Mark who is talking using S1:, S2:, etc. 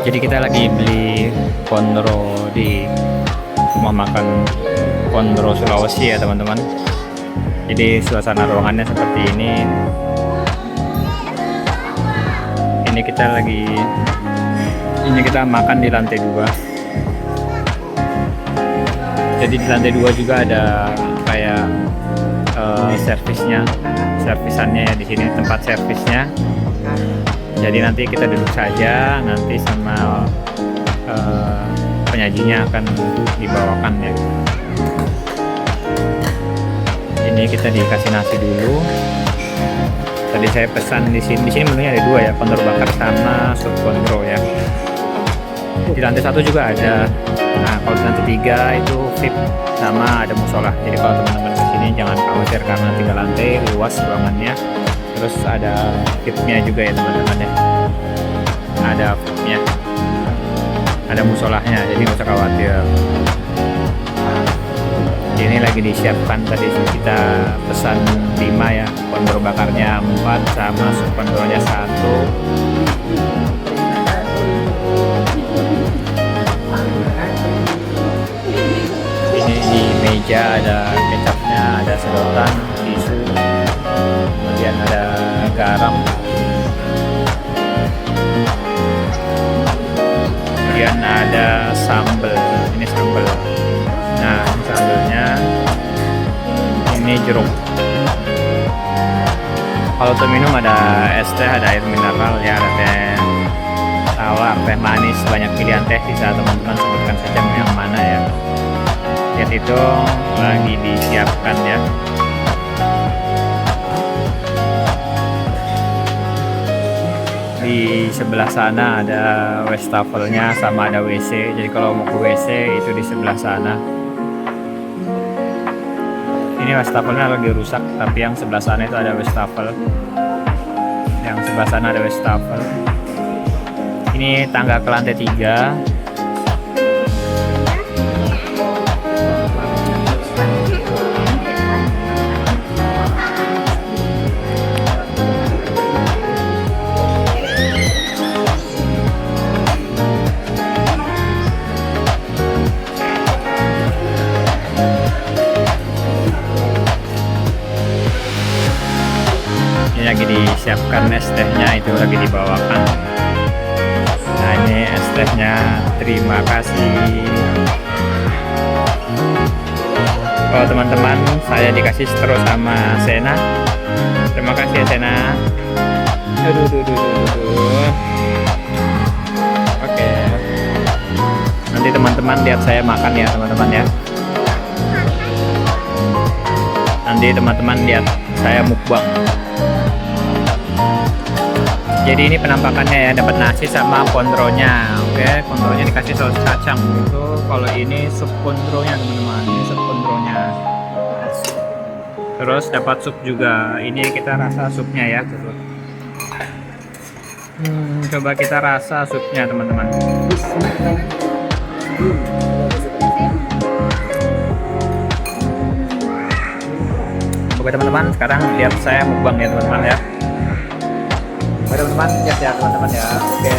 S1: Jadi kita lagi beli kondro di rumah makan Kondro Sulawesi ya teman-teman. Jadi suasana ruangannya seperti ini. Ini kita makan di lantai 2. Jadi di lantai 2 juga ada kayak servisannya ya, di sini tempat servisnya. Jadi nanti kita duduk saja, nanti sama penyajinya akan dibawakan ya. Ini kita dikasih nasi dulu. Tadi saya pesan di sini. Di sini menunya ada 2 ya, kondro bakar sama sup kondro ya. Di lantai 1 juga ada. Nah, kalau di lantai 3 itu VIP sama ada musola. Jadi kalau teman-teman kesini jangan khawatir karena 3 lantai luas ruangannya. Terus ada VIP-nya juga ya teman-teman ya. Ada VIP-nya, ada musolahnya, jadi nggak usah khawatir. Ini lagi disiapkan, tadi kita pesan 5 ya, kondro bakarnya 4 sama sup kondronya 1. Ini di meja ada kecapnya, ada sedotan, tisu, kemudian ada garam, kemudian ada sambal. Ini sambal. Nah, ini sambelnya, ini jeruk. Kalau untuk minum ada es teh, ada air mineral ya, ada teh tawar, teh manis, banyak pilihan teh. Bisa teman-teman sebutkan saja yang mana ya. Lihat itu lagi disiapkan ya. Di sebelah sana ada wastafelnya sama ada WC. Jadi kalau mau ke WC itu di sebelah sana. Ini wastafelnya lagi rusak, tapi yang sebelah sana itu ada wastafel. Yang sebelah sana ada wastafel. Ini tangga ke lantai 3. Lagi disiapkan es tehnya, itu lagi dibawakan. Nah, ini es tehnya, terima kasih. Kalau teman-teman, saya dikasih terus sama Sena. Terima kasih ya Sena. Oke. Nanti teman-teman lihat saya makan ya teman-teman ya. Nanti teman-teman lihat saya mukbang. Jadi ini penampakannya ya, dapat nasi sama kondronya. Oke, kondronya dikasih saus kacang gitu. Kalau ini sup kondronya teman-teman, ini sup kondronya. Terus dapat sup juga. Ini kita rasa supnya ya. Coba kita rasa supnya teman-teman. Oke teman-teman, sekarang lihat saya mukbang ya teman-teman ya. Oke teman-teman, lihat ya teman-teman ya. Oke.